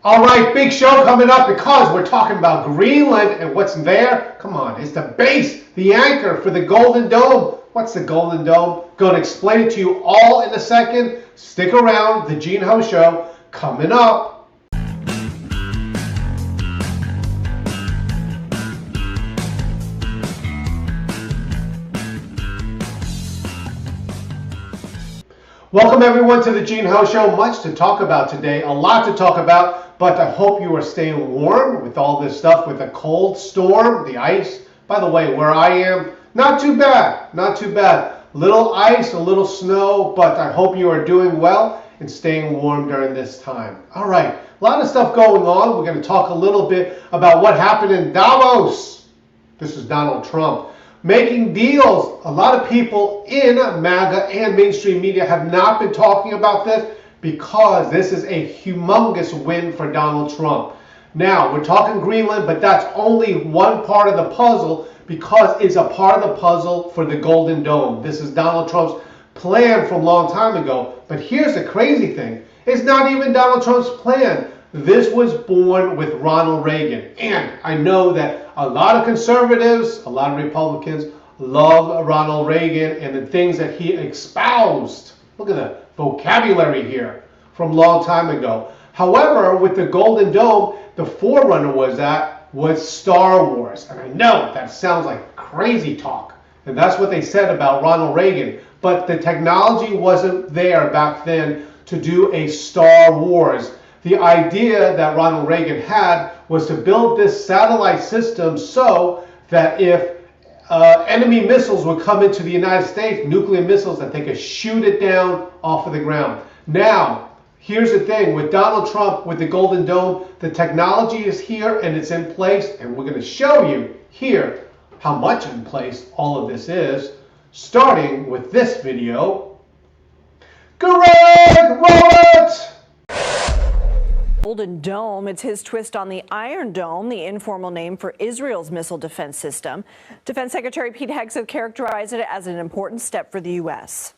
All right, big show coming up because we're talking about Greenland and what's there. Come on, it's the base, the anchor for the Golden Dome. What's the Golden Dome? Going to explain it to you all in a second. Stick around, the Gene Ho Show coming up. Welcome everyone to the Gene Ho Show. Much to talk about today, a lot to talk about, but I hope you are staying warm with all this stuff, with the cold storm, the ice. By the way, where I am, not too bad, not too bad. Little ice, a little snow, but I hope you are doing well and staying warm during this time. All right, a lot of stuff going on. We're going to talk a little bit about what happened in Davos. This is Donald Trump making deals. A lot of people in MAGA and mainstream media have not been talking about this because this is a humongous win for Donald Trump. Now, we're talking Greenland, but that's only one part of the puzzle because it's a part of the puzzle for the Golden Dome. This is Donald Trump's plan from a long time ago. But here's the crazy thing. It's not even Donald Trump's plan. This was born with Ronald Reagan. And I know that a lot of conservatives, a lot of Republicans love Ronald Reagan and the things that he espoused. Look at the vocabulary here from a long time ago. However, with the Golden Dome, the forerunner was Star Wars. And I know that sounds like crazy talk. And that's what they said about Ronald Reagan. But the technology wasn't there back then to do a Star Wars. The idea that Ronald Reagan had was to build this satellite system so that if enemy missiles would come into the United States, nuclear missiles, that they could shoot it down off of the ground. Now, here's the thing. With Donald Trump, with the Golden Dome, the technology is here and it's in place. And we're going to show you here how much in place all of this is, starting with this video. Greg, roll it! Golden Dome, it's his twist on the Iron Dome, the informal name for Israel's missile defense system. Defense Secretary Pete Hegseth characterized it as an important step for the U.S.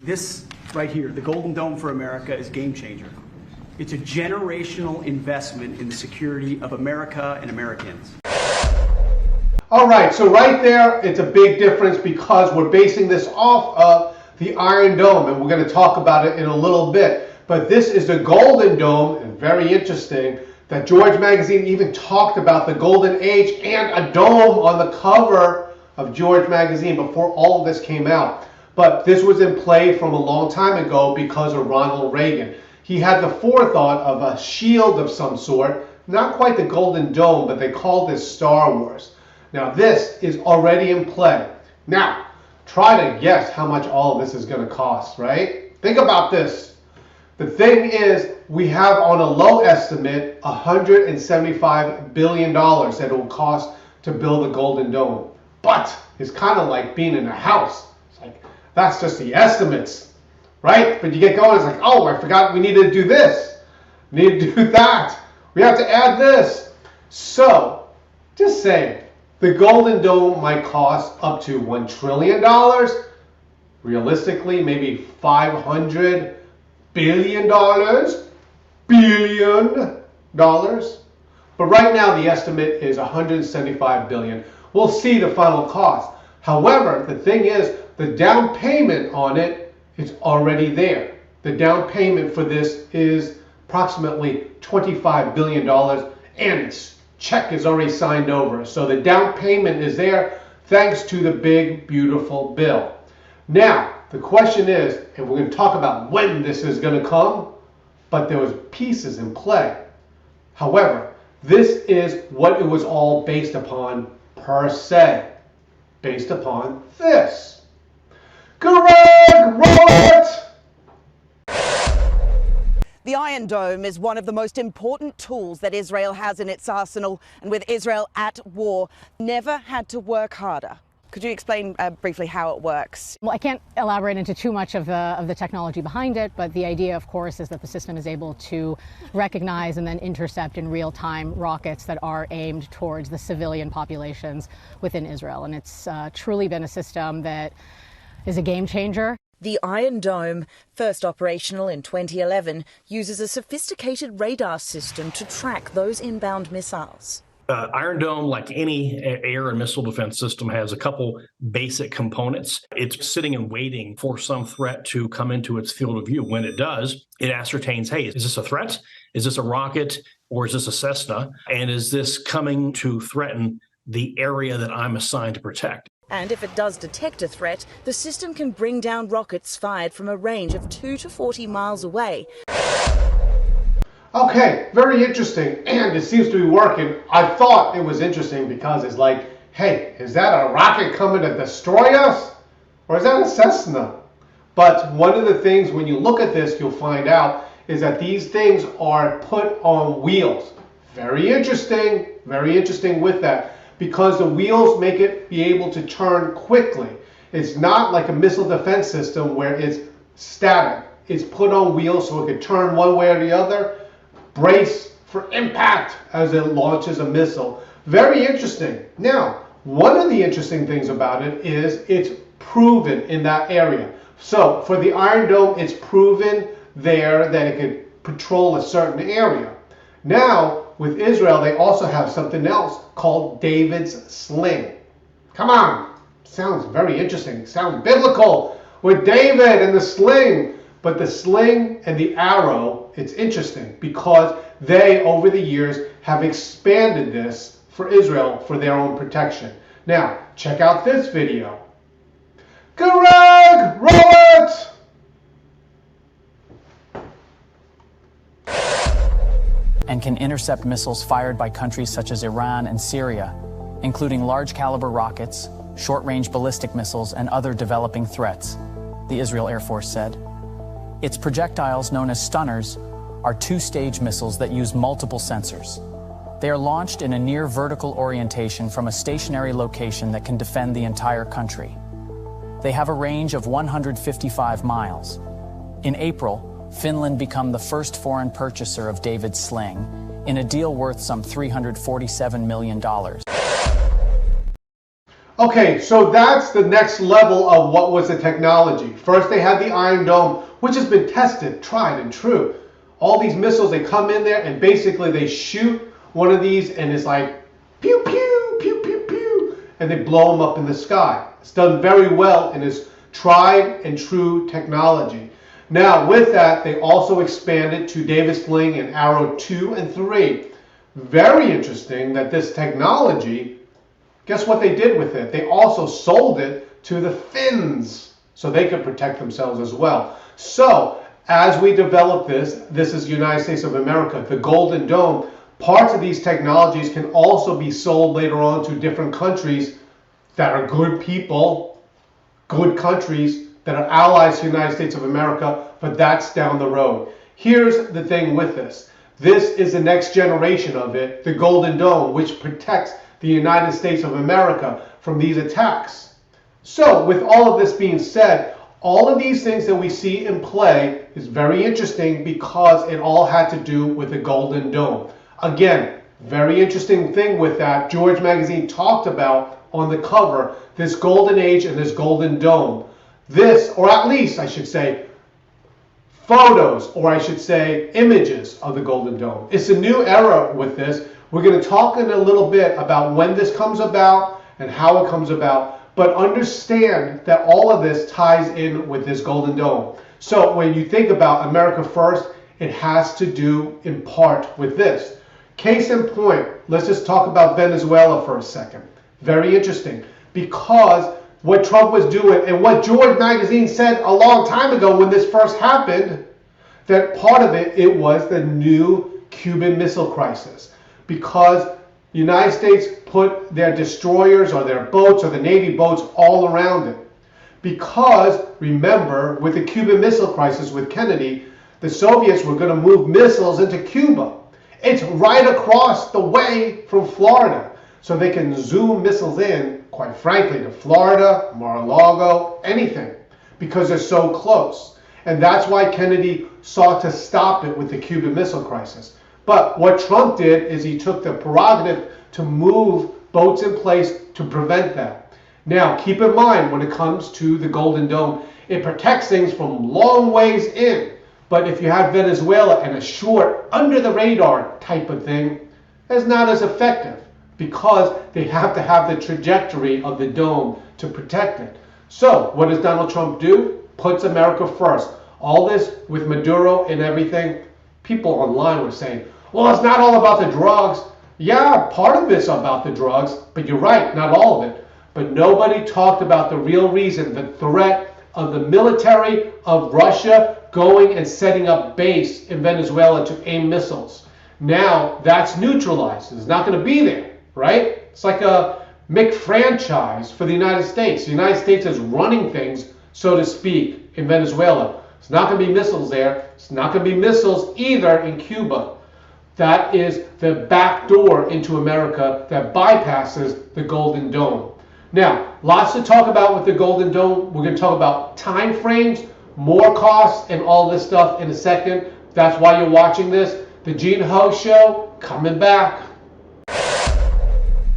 This right here, the Golden Dome for America, is a game changer. It's a generational investment in the security of America and Americans. All right, so right there, it's a big difference because we're basing this off of the Iron Dome, and we're going to talk about it in a little bit. But this is the Golden Dome, and very interesting that George Magazine even talked about the Golden Age and a dome on the cover of George Magazine before all of this came out. But this was in play from a long time ago because of Ronald Reagan. He had the forethought of a shield of some sort, not quite the Golden Dome, but they called this Star Wars. Now this is already in play. Now, try to guess how much all of this is going to cost, right? Think about this. The thing is, we have on a low estimate $175 billion that it will cost to build a Golden Dome. But it's kind of like being in a house. It's like, that's just the estimates, right? But you get going, it's like, oh, I forgot we need to do this. We need to do that. We have to add this. So, just saying, the Golden Dome might cost up to $1 trillion. Realistically, maybe $500 billion. But right now the estimate is $175 billion. We'll see the final cost. However, the thing is, the down payment on it is already there. The down payment for this is approximately $25 billion, and its check is already signed over. So the down payment is there thanks to the big, beautiful bill. Now, the question is, and we're going to talk about when this is going to come, but there was pieces in play. However, this is what it was all based upon per se. Based upon this. Greg, roll it! The Iron Dome is one of the most important tools that Israel has in its arsenal, and with Israel at war, never had to work harder. Could you explain briefly how it works? Well, I can't elaborate into too much of the technology behind it, but the idea, of course, is that the system is able to recognize and then intercept in real time rockets that are aimed towards the civilian populations within Israel. And it's truly been a system that is a game changer. The Iron Dome, first operational in 2011, uses a sophisticated radar system to track those inbound missiles. Iron Dome, like any air and missile defense system, has a couple basic components. It's sitting and waiting for some threat to come into its field of view. When it does, it ascertains, hey, is this a threat? Is this a rocket? Or is this a Cessna? And is this coming to threaten the area that I'm assigned to protect? And if it does detect a threat, the system can bring down rockets fired from a range of 2 to 40 miles away. Okay, very interesting, and it seems to be working. I thought it was interesting because it's like, hey, is that a rocket coming to destroy us? Or is that a Cessna? But one of the things, when you look at this, you'll find out is that these things are put on wheels. Very interesting with that, because the wheels make it be able to turn quickly. It's not like a missile defense system where it's static. It's put on wheels so it can turn one way or the other. Brace for impact as it launches a missile. Very interesting. Now, one of the interesting things about it is it's proven in that area. So for the Iron Dome, it's proven there that it could patrol a certain area. Now, with Israel, they also have something else called David's Sling. Come on, sounds very interesting. Sounds biblical with David and the sling. But the sling and the arrow, it's interesting because they, over the years, have expanded this for Israel for their own protection. Now, check out this video. Greg, roll it! And can intercept missiles fired by countries such as Iran and Syria, including large caliber rockets, short-range ballistic missiles, and other developing threats, the Israel Air Force said. Its projectiles, known as stunners, are two-stage missiles that use multiple sensors. They are launched in a near vertical orientation from a stationary location that can defend the entire country. They have a range of 155 miles. In April, Finland became the first foreign purchaser of David's Sling in a deal worth some $347 million. Okay, so that's the next level of what was the technology. First they had the Iron Dome, which has been tested, tried and true. All these missiles, they come in there and basically they shoot one of these and it's like pew, pew, pew, pew, pew, and they blow them up in the sky. It's done very well and is tried and true technology. Now with that, they also expanded to David's Sling and Arrow 2 and 3. Very interesting that this technology, guess what they did with it? They also sold it to the Finns so they could protect themselves as well. So as we develop this is the United States of America, the Golden Dome. Parts of these technologies can also be sold later on to different countries that are good people, good countries that are allies to the United States of America, but that's down the road. Here's the thing with this. This is the next generation of it, the Golden Dome, which protects the United States of America from these attacks. So with all of this being said, all of these things that we see in play is very interesting because it all had to do with the Golden Dome. Again, very interesting thing with that. George Magazine talked about on the cover this golden age and this Golden Dome. This, or at least I should say, photos, or I should say images of the Golden Dome. It's a new era with this. We're going to talk in a little bit about when this comes about and how it comes about, but understand that all of this ties in with this Golden Dome. So when you think about America First, it has to do in part with this. Case in point, let's just talk about Venezuela for a second. Very interesting, because what Trump was doing and what George Magazine said a long time ago when this first happened, that part of it was the new Cuban Missile Crisis. Because the United States put their destroyers or their boats or the Navy boats all around it. Because, remember, with the Cuban Missile Crisis with Kennedy, the Soviets were going to move missiles into Cuba. It's right across the way from Florida. So they can zoom missiles in, quite frankly, to Florida, Mar-a-Lago, anything, because they're so close. And that's why Kennedy sought to stop it with the Cuban Missile Crisis. But what Trump did is he took the prerogative to move boats in place to prevent that. Now, keep in mind, when it comes to the Golden Dome, It protects things from long ways in. But if you have Venezuela and a short, under the radar type of thing, it's not as effective because they have to have the trajectory of the dome to protect it. So what does Donald Trump do? Puts America first. All this with Maduro and everything, people online were saying, well, it's not all about the drugs. Yeah, part of it's about the drugs, but you're right, not all of it. But nobody talked about the real reason, the threat of the military of Russia going and setting up base in Venezuela to aim missiles. Now that's neutralized. It's not going to be there, right? It's like a McFranchise for the United States. The United States is running things, so to speak, in Venezuela. It's not going to be missiles there. It's not going to be missiles either in Cuba. That is the back door into America that bypasses the Golden Dome. Now, lots to talk about with the Golden Dome. We're going to talk about time frames, more costs, and all this stuff in a second. That's why you're watching this. The Gene Ho Show, coming back.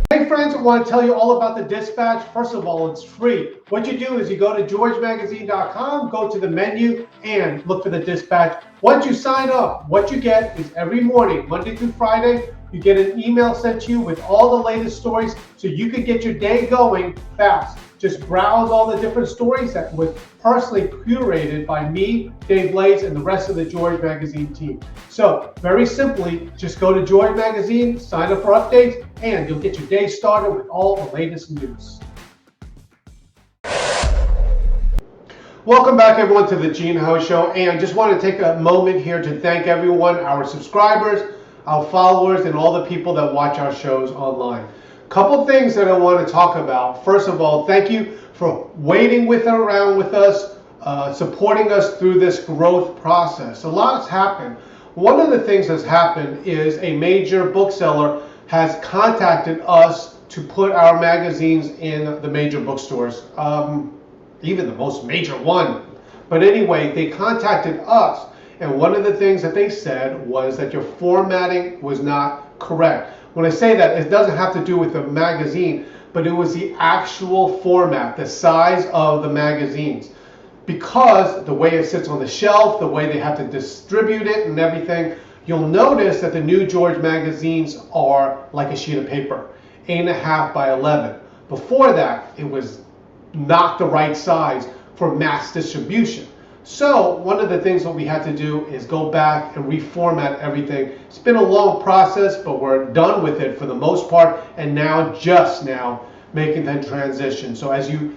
Hey friends, I want to tell you all about the Dispatch. First of all, it's free. What you do is you go to georgemagazine.com, go to the menu, and look for the Dispatch. Once you sign up, what you get is every morning, Monday through Friday, you get an email sent to you with all the latest stories so you can get your day going fast. Just browse all the different stories that was personally curated by me, Dave Blaze, and the rest of the George Magazine team. So very simply, just go to George Magazine, sign up for updates, and you'll get your day started with all the latest news. Welcome back everyone to the Gene Ho Show, and just want to take a moment here to thank everyone, our subscribers, our followers, and all the people that watch our shows online. Couple things that I want to talk about. First of all, thank you for waiting around with us, supporting us through this growth process. A lot has happened. One of the things that's happened is a major bookseller has contacted us to put our magazines in the major bookstores, even the most major one. But anyway, they contacted us, and one of the things that they said was that your formatting was not correct. When I say that, it doesn't have to do with the magazine, but it was the actual format, the size of the magazines. Because the way it sits on the shelf, the way they have to distribute it and everything, you'll notice that the new George magazines are like a sheet of paper, 8.5 by 11. Before that, it was not the right size for mass distribution. So one of the things that we had to do is go back and reformat everything. It's been a long process, but we're done with it for the most part, and just now making that transition. So as you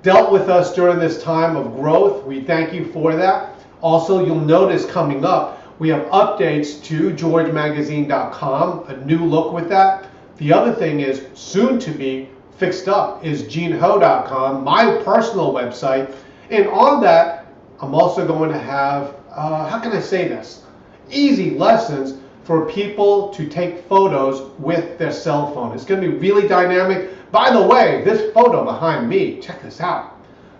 dealt with us during this time of growth, we thank you for that. Also, you'll notice coming up, we have updates to georgemagazine.com, a new look with that. The other thing is soon to be fixed up is geneho.com, my personal website, and on that, I'm also going to have, how can I say this? Easy lessons for people to take photos with their cell phone. It's going to be really dynamic. By the way, this photo behind me, check this out.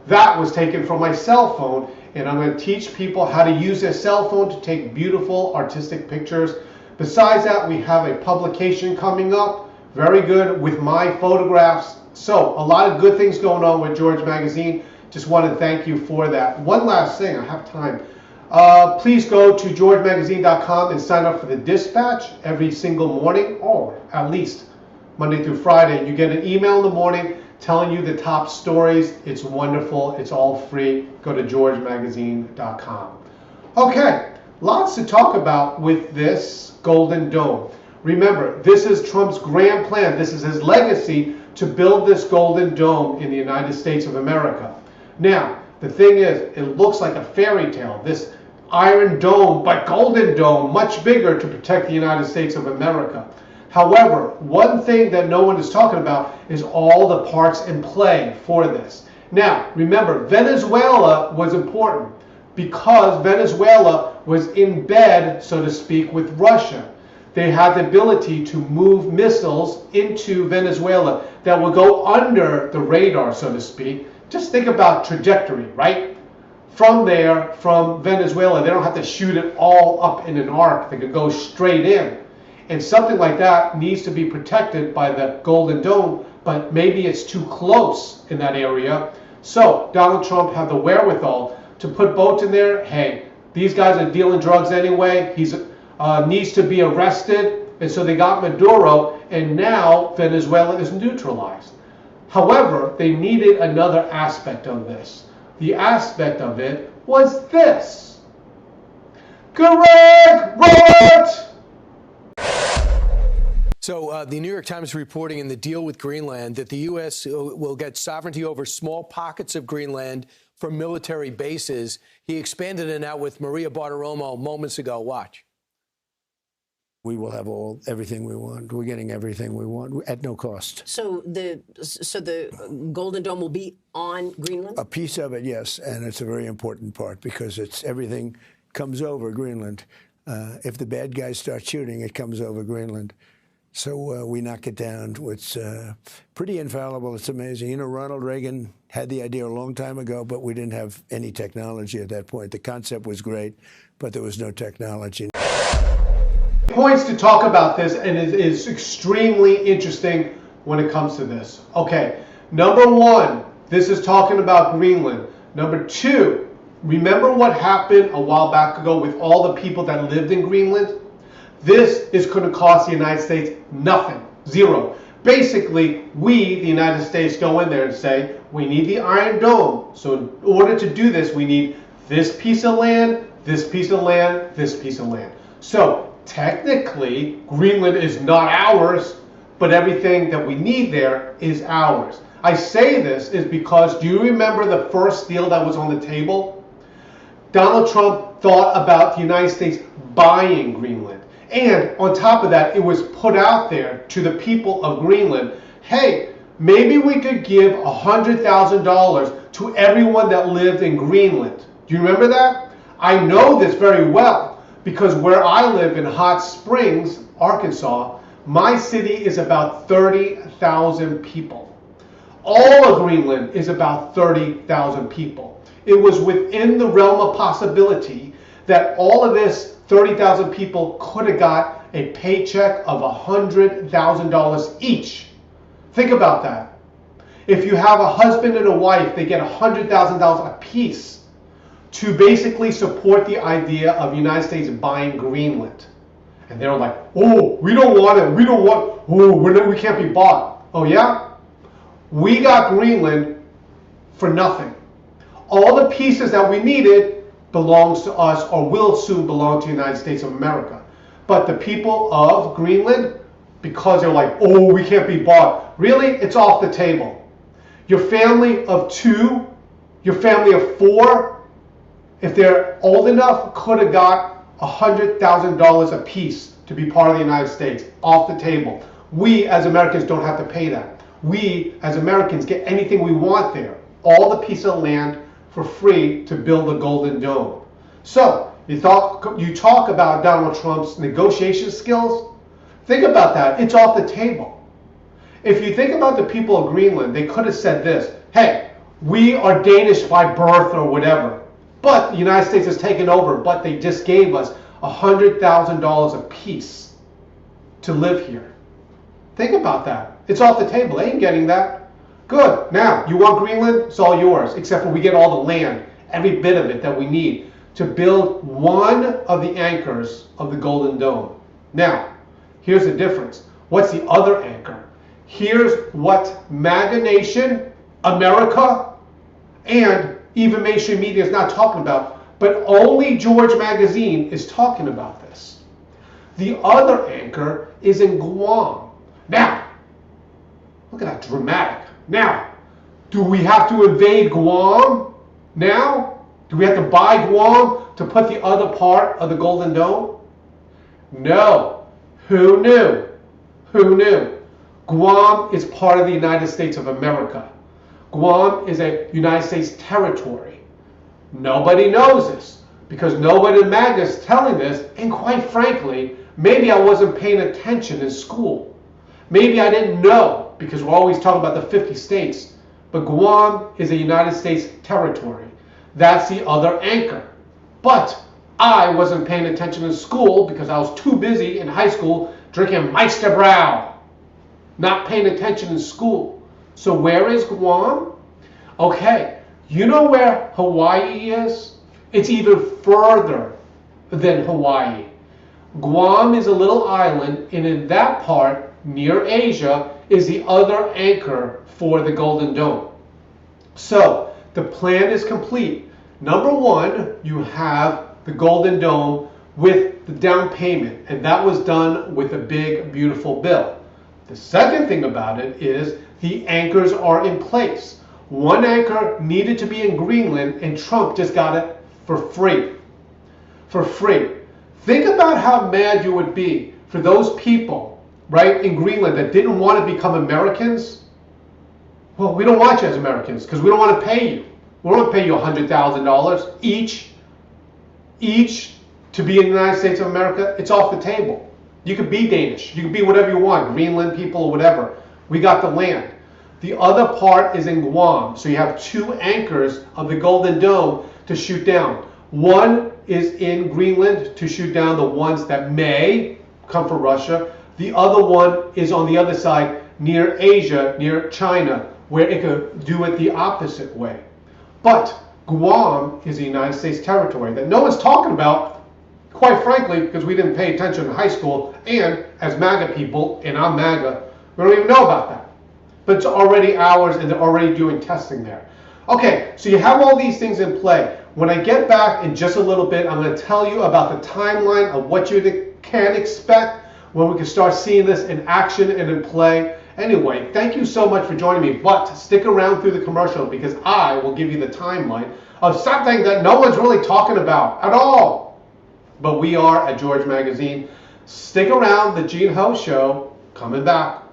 That was taken from my cell phone, and I'm going to teach people how to use their cell phone to take beautiful artistic pictures. Besides that, we have a publication coming up, very good, with my photographs. So a lot of good things going on with George Magazine. Just want to thank you for that. One last thing, I have time. Please go to georgemagazine.com and sign up for the Dispatch every single morning, or at least Monday through Friday. You get an email in the morning telling you the top stories. It's wonderful. It's all free. Go to georgemagazine.com. Okay, lots to talk about with this Golden Dome. Remember, this is Trump's grand plan. This is his legacy to build this Golden Dome in the United States of America. Now, the thing is, it looks like a fairy tale. This Iron Dome, but Golden Dome, much bigger to protect the United States of America. However, one thing that no one is talking about is all the parts in play for this. Now, remember, Venezuela was important because Venezuela was in bed, so to speak, with Russia. They had the ability to move missiles into Venezuela that would go under the radar, so to speak. Just think about trajectory, right? From there, from Venezuela, they don't have to shoot it all up in an arc. They could go straight in. And something like that needs to be protected by the Golden Dome, but maybe it's too close in that area. So Donald Trump had the wherewithal to put boats in there. Hey, these guys are dealing drugs anyway. He's needs to be arrested. And so they got Maduro, and now Venezuela is neutralized. However, they needed another aspect of this. The aspect of it was this. Greg, Robert! So the New York Times reporting in the deal with Greenland that the U.S. will get sovereignty over small pockets of Greenland from military bases. He expanded it out with Maria Bartiromo moments ago. Watch. We will have everything we want. We're getting everything we want at no cost. So the Golden Dome will be on Greenland? A piece of it, yes, and it's a very important part because it's everything comes over Greenland. If the bad guys start shooting, it comes over Greenland. So we knock it down. It's pretty infallible. It's amazing. You know, Ronald Reagan had the idea a long time ago, but we didn't have any technology at that point. The concept was great, but there was no technology. Points to talk about this, and it is extremely interesting when it comes to this. Okay, number one, this is talking about Greenland. Number two, remember what happened a while back ago with all the people that lived in Greenland? This is going to cost the United States nothing, zero. Basically, we, the United States, go in there and say, we need the Iron Dome. So in order to do this, we need this piece of land, this piece of land, this piece of land. So technically, Greenland is not ours, but everything that we need there is ours. I say this is because, do you remember the first deal that was on the table? Donald Trump thought about the United States buying Greenland. And on top of that, it was put out there to the people of Greenland, hey, maybe we could give $100,000 to everyone that lived in Greenland. Do you remember that? I know this very well because where I live in Hot Springs, Arkansas, my city is about 30,000 people. All of Greenland is about 30,000 people. It was within the realm of possibility that all of this 30,000 people could have got a paycheck of $100,000 each. Think about that. If you have a husband and a wife, they get $100,000 a piece to basically support the idea of the United States buying Greenland. And they're like, oh, we don't want it. We don't want, oh, we can't be bought. Oh, yeah? We got Greenland for nothing. All the pieces that we needed belongs to us or will soon belong to the United States of America. But the people of Greenland, because they're like, oh, we can't be bought. Really, it's off the table. Your family of 2, your family of 4, if they're old enough, could have got $100,000 a piece to be part of the United States, off the table. We as Americans don't have to pay that. We as Americans get anything we want there. All the piece of land for free to build a Golden Dome. So you talk about Donald Trump's negotiation skills. Think about that. It's off the table. If you think about the people of Greenland, they could have said this, hey, we are Danish by birth or whatever, but the United States has taken over, but they just gave us $100,000 a piece to live here. Think about that. It's off the table. They ain't getting that. Good. Now, you want Greenland? It's all yours, except for we get all the land, every bit of it that we need to build one of the anchors of the Golden Dome. Now, here's the difference. What's the other anchor? Here's what MAGA Nation, America, and even mainstream media is not talking about, but only George Magazine is talking about this. The other anchor is in Guam. Now, look at that dramatic. Now, do we have to invade Guam now? Do we have to buy Guam to put the other part of the Golden Dome? No. Who knew? Who knew? Guam is part of the United States of America. Guam is a United States territory. Nobody knows this because nobody in MAGA is telling this, and quite frankly, maybe I wasn't paying attention in school. Maybe I didn't know because we're always talking about the 50 states, but Guam is a United States territory. That's the other anchor. But I wasn't paying attention in school because I was too busy in high school drinking Meisterbräu, not paying attention in school. So where is Guam? Okay, You know where Hawaii is? It's even further than Hawaii. Guam is a little island, and in that part, near Asia, is the other anchor for the Golden Dome. So, the plan is complete. Number one, you have the Golden Dome with the down payment, and that was done with a big, beautiful bill. The second thing about it is the anchors are in place. One anchor needed to be in Greenland, and Trump just got it for free. For free. Think about how mad you would be for those people, right, in Greenland that didn't want to become Americans. Well, we don't want you as Americans because we don't want to pay you. We don't want to pay you $100,000 each to be in the United States of America. It's off the table. You could be Danish. You could be whatever you want, Greenland people or whatever. We got the land. The other part is in Guam. So you have two anchors of the Golden Dome to shoot down. One is in Greenland to shoot down the ones that may come from Russia. The other one is on the other side near Asia, near China, where it could do it the opposite way. But Guam is a United States territory that no one's talking about, quite frankly, because we didn't pay attention in high school, and as MAGA people, and I'm MAGA, we don't even know about that. But it's already ours, and they're already doing testing there. Okay, so you have all these things in play. When I get back in just a little bit, I'm going to tell you about the timeline of what you can expect when we can start seeing this in action and in play. Anyway, thank you so much for joining me, but stick around through the commercial because I will give you the timeline of something that no one's really talking about at all. But we are at George Magazine. Stick around, the Gene Ho Show, coming back.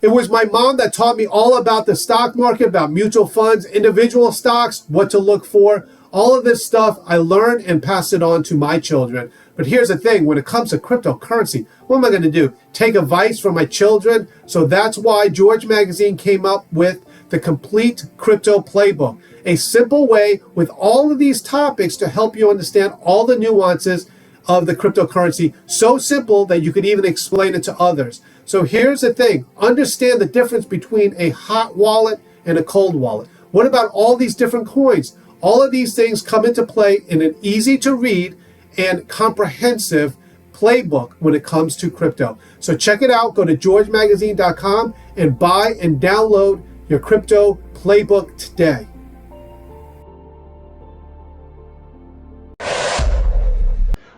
It was my mom that taught me all about the stock market, about mutual funds, individual stocks, what to look for. All of this stuff I learned and passed it on to my children. But here's the thing, when it comes to cryptocurrency, what am I going to do? Take advice from my children? So that's why George Magazine came up with the Complete Crypto Playbook, a simple way with all of these topics to help you understand all the nuances of the cryptocurrency. So simple that you could even explain it to others. So here's the thing, understand the difference between a hot wallet and a cold wallet. What about all these different coins? All of these things come into play in an easy to read and comprehensive playbook when it comes to crypto. So check it out. Go to georgemagazine.com and buy and download your crypto playbook today.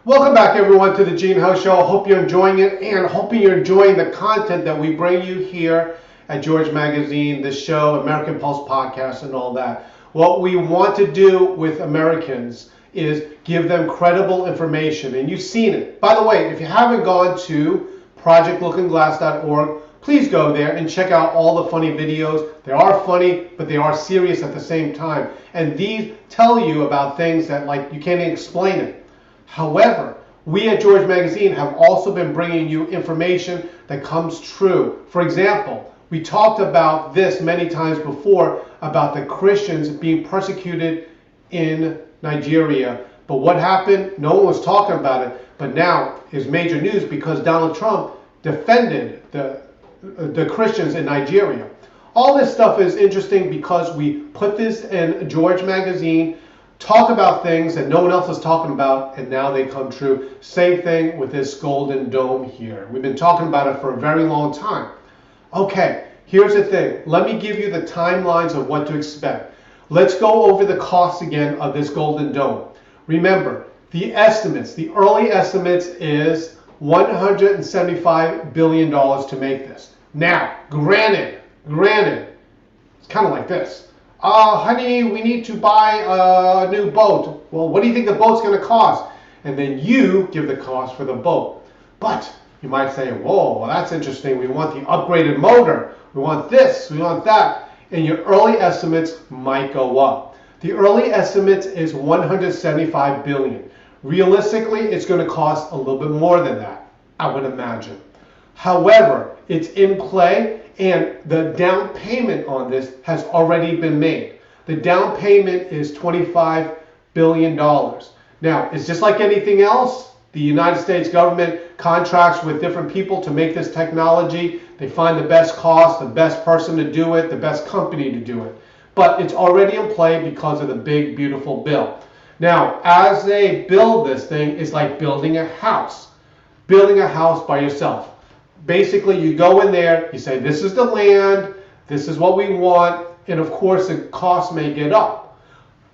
Welcome back, everyone, to the Gene Ho Show. I hope you're enjoying it and hoping you're enjoying the content that we bring you here at George Magazine, this show, American Pulse podcast, and all that. What we want to do with Americans is give them credible information, and you've seen it. By the way, if you haven't gone to projectlookingglass.org, please go there and check out all the funny videos. They are funny, but they are serious at the same time. And these tell you about things that, like, you can't even explain it. However, we at George Magazine have also been bringing you information that comes true. For example, we talked about this many times before about the Christians being persecuted in Nigeria. But what happened? No one was talking about it. But now is major news because Donald Trump defended the Christians in Nigeria. All this stuff is interesting because we put this in George Magazine, talk about things that no one else is talking about, and now they come true. Same thing with this Golden Dome here. We've been talking about it for a very long time. Okay, here's the thing. Let me give you the timelines of what to expect. Let's go over the cost again of this Golden Dome. Remember, the estimates, the early estimates is $175 billion to make this. Now, granted, it's kind of like this. Honey, we need to buy a new boat. Well, what do you think the boat's going to cost? And then you give the cost for the boat. But you might say, whoa, well, that's interesting. We want the upgraded motor. We want this, we want that. And your early estimates might go up. The early estimates is $175 billion. Realistically, it's going to cost a little bit more than that, I would imagine. However, it's in play, and the down payment on this has already been made. The down payment is $25 billion. Now, it's just like anything else. The United States government contracts with different people to make this technology. They find the best cost, the best person to do it, the best company to do it. but it's already in play because of the big, beautiful bill. Now, as they build this thing, it's like building a house. Building a house by yourself. Basically, you go in there, you say, this is the land, this is what we want, and of course, the cost may get up.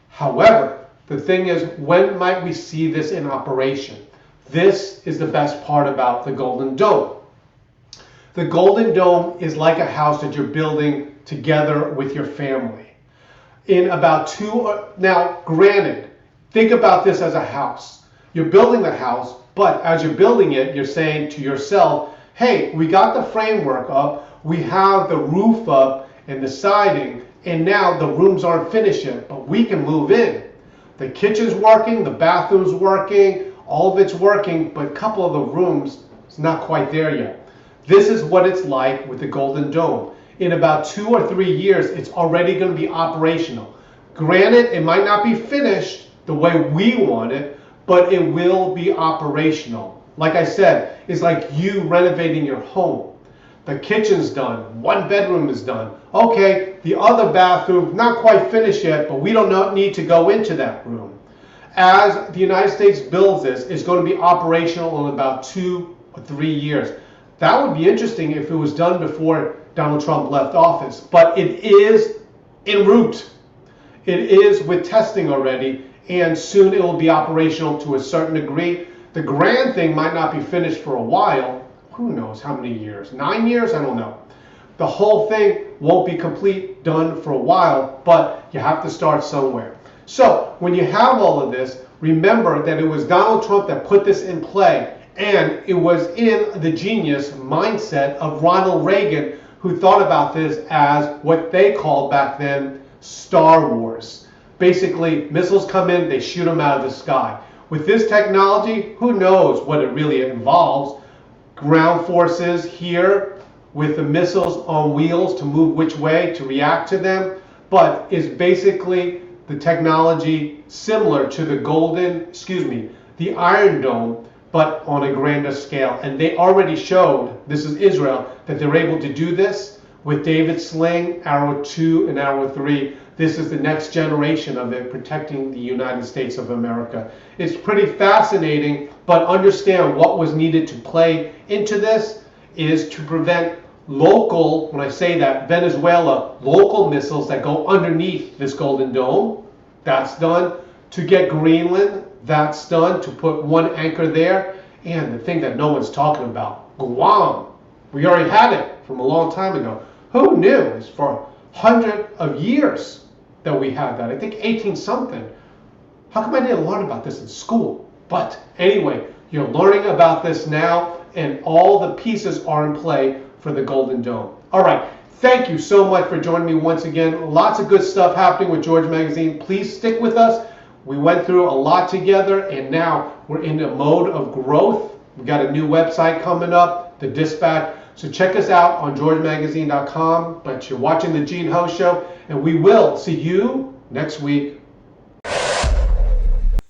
However, the thing is, when might we see this in operation? This is the best part about the Golden Dome. The Golden Dome is like a house that you're building together with your family. In about now granted, think about this as a house. You're building the house, but as you're building it, you're saying to yourself, hey, we got the framework up, we have the roof up and the siding, and now the rooms aren't finished yet, but we can move in. The kitchen's working, the bathroom's working, all of it's working, but a couple of the rooms is not quite there yet. This is what it's like with the Golden Dome. In about 2 or 3 years, it's already going to be operational. Granted, it might not be finished the way we want it, but it will be operational. Like I said, it's like you renovating your home. The kitchen's done, 1 bedroom is done. Okay, the other bathroom, not quite finished yet, but we don't need to go into that room. As the United States builds this, it's going to be operational in about 2 or 3 years. That would be interesting if it was done before Donald Trump left office, but it is en route. It is with testing already, and soon it will be operational to a certain degree. The grand thing might not be finished for a while. Who knows how many years? 9 years? I don't know. The whole thing won't be complete, done for a while, but you have to start somewhere. So when you have all of this, remember that it was Donald Trump that put this in play, and it was in the genius mindset of Ronald Reagan, who thought about this as what they called back then Star Wars. Basically, missiles come in, they shoot them out of the sky. With this technology, who knows what it really involves? Ground forces here with the missiles on wheels to move which way to react to them, but is basically the technology similar to the Iron Dome, but on a grander scale. And they already showed, this is Israel, that they're able to do this with David's Sling, Arrow 2 and Arrow 3. This is the next generation of it, protecting the United States of America. It's pretty fascinating, but understand what was needed to play into this is to prevent local, when I say that, Venezuela, local missiles that go underneath this Golden Dome. That's done. To get Greenland, that's done, to put 1 anchor there. And the thing that no one's talking about, Guam. We already had it from a long time ago. Who knew? It's for hundreds of years that we had that. I think 18 something. How come I didn't learn about this in school? But anyway, you're learning about this now, and all the pieces are in play for the Golden Dome. All right. Thank you so much for joining me once again. Lots of good stuff happening with George Magazine. Please stick with us. We went through a lot together, and now we're in a mode of growth. We got a new website coming up, The Dispatch. So check us out on georgemagazine.com. But you're watching The Gene Ho Show, and we will see you next week.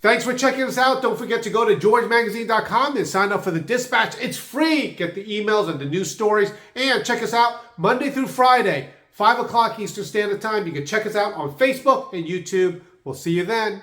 Thanks for checking us out. Don't forget to go to georgemagazine.com and sign up for The Dispatch. It's free. Get the emails and the news stories. And check us out Monday through Friday, 5 o'clock Eastern Standard Time. You can check us out on Facebook and YouTube. We'll see you then.